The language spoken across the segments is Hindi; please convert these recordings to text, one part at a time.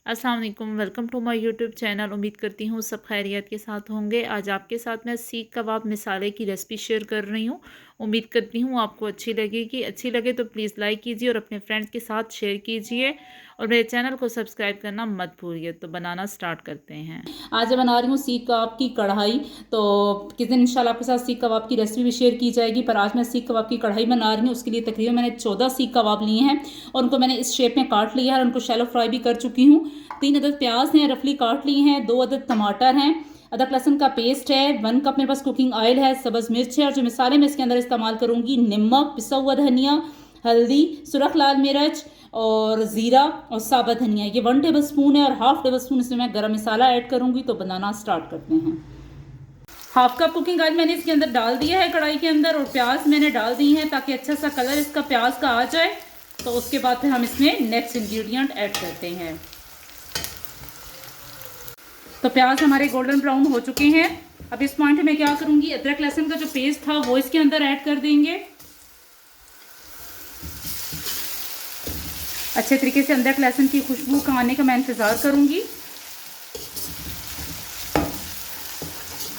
अस्सलाम वालेकुम, welcome to my YouTube channel. उम्मीद करती हूँ सब खैरियत के साथ होंगे। आज आपके साथ मैं सीख कबाब मिसाले की रेसिपी शेयर कर रही हूँ। उम्मीद करती हूँ आपको अच्छी लगेगी। अच्छी लगे तो प्लीज़ लाइक कीजिए और अपने फ्रेंड्स के साथ शेयर कीजिए और मेरे चैनल को सब्सक्राइब करना मत भूलिए। तो बनाना स्टार्ट करते हैं। आज मैं बना रही हूँ सीख कबाब की कढ़ाई। तो किस दिन इंशाल्लाह आपके साथ सीख कबाब की रेसिपी भी शेयर की जाएगी, पर आज मैं सीख कबाब की कढ़ाई बना रही हूँ। उसके लिए तकरीबन मैंने 14 सीख कबाब लिए हैं और उनको मैंने इस शेप में काट लिया है और उनको शैलो फ्राई भी कर चुकी हूँ। 3 अदद प्याज हैं, रफली काट लिए हैं। 2 अदद टमाटर हैं, अदरक लहसुन का पेस्ट है, 1 कप मेरे पास कुकिंग ऑयल है, सब्ज़ मिर्च है और जो मसाले मैं इसके अंदर इस्तेमाल करूँगी, नमक, पिसा हुआ धनिया, हल्दी, सुरख लाल मिर्च और ज़ीरा और साबुत धनिया, ये 1 टेबल स्पून है और 1/2 टेबल स्पून इसमें मैं गरम मसाला ऐड करूँगी। तो बनाना स्टार्ट करते हैं। 1/2 कप कुकिंग ऑयल मैंने इसके अंदर डाल दिया है कढ़ाई के अंदर और प्याज मैंने डाल दी हैं ताकि अच्छा सा कलर इसका प्याज का आ जाए। तो उसके बाद फिर हम इसमें नेक्स्ट इंग्रेडिएंट ऐड करते हैं। तो प्याज हमारे गोल्डन ब्राउन हो चुके हैं। अब इस पॉइंट में क्या करूँगी, अदरक लहसुन का जो पेस्ट था वो इसके अंदर ऐड कर देंगे। अच्छे तरीके से अदरक लहसुन की खुशबू का आने का मैं इंतज़ार करूँगी।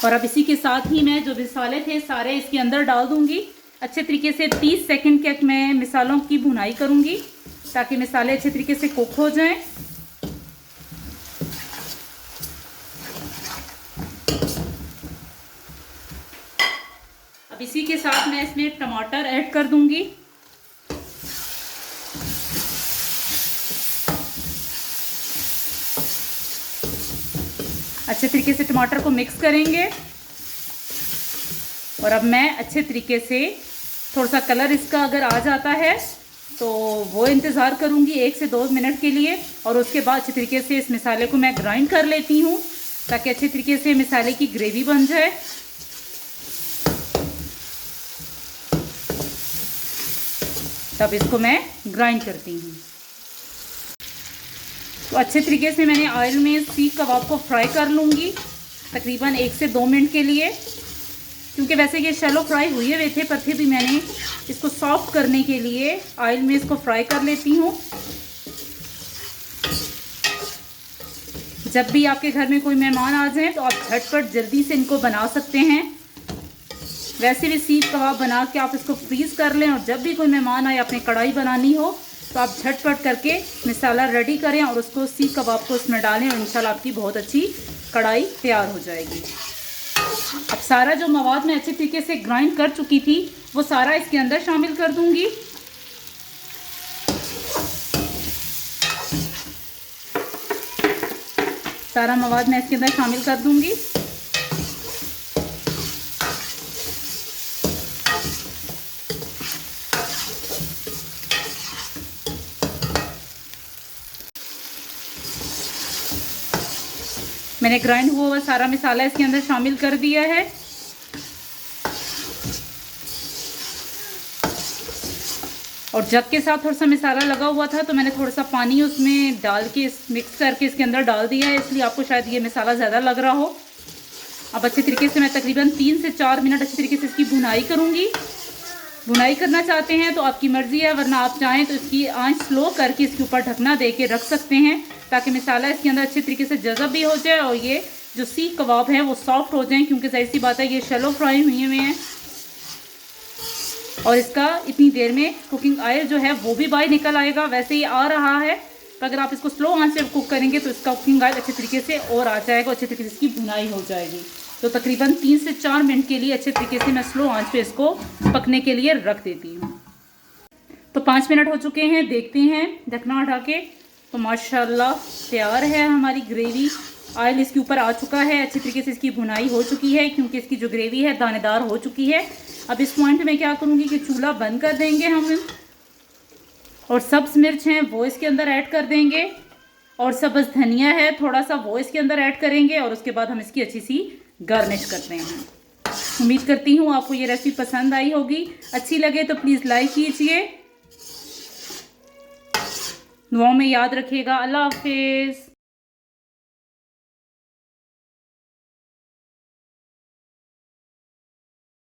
और अब इसी के साथ ही मैं जो मसाले थे सारे इसके अंदर डाल दूँगी। अच्छे तरीके से 30 सेकंड तक मैं मसालों की भुनाई करूँगी ताकि मसाले अच्छे तरीके से कुक हो जाएं। अब इसी के साथ मैं इसमें टमाटर ऐड कर दूँगी। अच्छे तरीके से टमाटर को मिक्स करेंगे और अब मैं अच्छे तरीके से थोड़ा सा कलर इसका अगर आ जाता है तो वो इंतज़ार करूँगी 1 से 2 मिनट के लिए और उसके बाद अच्छे तरीके से इस मसाले को मैं ग्राइंड कर लेती हूँ ताकि अच्छे तरीके से मसाले की ग्रेवी बन जाए। तब इसको मैं ग्राइंड करती हूँ। तो अच्छे तरीके से मैंने ऑयल में सीख कबाब को फ्राई कर लूँगी तकरीबन 1 से 2 मिनट के लिए, क्योंकि वैसे ये शैलो फ्राई हुए हुए थे पर फिर भी मैंने इसको सॉफ्ट करने के लिए ऑयल में इसको फ्राई कर लेती हूँ। जब भी आपके घर में कोई मेहमान आ जाए तो आप झटपट जल्दी से इनको बना सकते हैं। वैसे भी सीख कबाब बना के आप इसको फ्रीज़ कर लें और जब भी कोई मेहमान आए अपने कढ़ाई बनानी हो तो आप झटपट करके मसाला रेडी करें और उसको सीख कबाब को उसमें डालें और इंशाल्लाह आपकी बहुत अच्छी कढ़ाई तैयार हो जाएगी। अब सारा जो मवाद मैं अच्छे तरीके से ग्राइंड कर चुकी थी वो सारा इसके अंदर शामिल कर दूंगी। सारा मवाद मैं इसके अंदर शामिल कर दूंगी। मैंने ग्राइंड हुआ हुआ सारा मसाला इसके अंदर शामिल कर दिया है। और जग के साथ थोड़ा सा मसाला लगा हुआ था तो मैंने थोड़ा सा पानी उसमें डाल के मिक्स करके इसके अंदर डाल दिया है, इसलिए आपको शायद ये मसाला ज़्यादा लग रहा हो। अब अच्छे तरीके से मैं तकरीबन 3 से 4 मिनट अच्छे तरीके से इसकी भुनाई करूँगी। भुनाई करना चाहते हैं तो आपकी मर्ज़ी है, वरना आप चाहें तो इसकी आंच स्लो करके इसके ऊपर ढकना दे के रख सकते हैं ताकि मसाला इसके अंदर अच्छे तरीके से जज़ब भी हो जाए और ये जो सीख कबाब हैं वो सॉफ्ट हो जाएं, क्योंकि जाहिर सी बात है ये शैलो फ्राई हुए हुए हैं और इसका इतनी देर में कुकिंग ऑयल जो है वो भी बाहर निकल आएगा। वैसे ही आ रहा है पर अगर आप इसको स्लो आंच से कुक करेंगे तो इसका कुकिंग ऑयल अच्छे तरीके से और आ जाएगा, अच्छे तरीके से इसकी भुनाई हो जाएगी। तो तकरीबन 3 से 4 मिनट के लिए अच्छे तरीके से मैं स्लो आंच पे इसको पकने के लिए रख देती हूँ। तो 5 मिनट हो चुके हैं, देखते हैं ढकना हटा के। तो माशाल्लाह तैयार है हमारी ग्रेवी। ऑयल इसके ऊपर आ चुका है, अच्छी तरीके से इसकी भुनाई हो चुकी है क्योंकि इसकी जो ग्रेवी है दानेदार हो चुकी है। अब इस पॉइंट में क्या करूँगी कि चूल्हा बंद कर देंगे हम और सब्ज़ मिर्च हैं वो इसके अंदर ऐड कर देंगे और सब्ज़ धनिया है थोड़ा सा वो इसके अंदर ऐड करेंगे और उसके बाद हम इसकी अच्छी सी गार्निश करते हैं। उम्मीद करती हूँ आपको ये रेसिपी पसंद आई होगी। अच्छी लगे तो प्लीज़ लाइक कीजिए, दुआओं में याद रखिएगा। अल्लाह हाफिज़।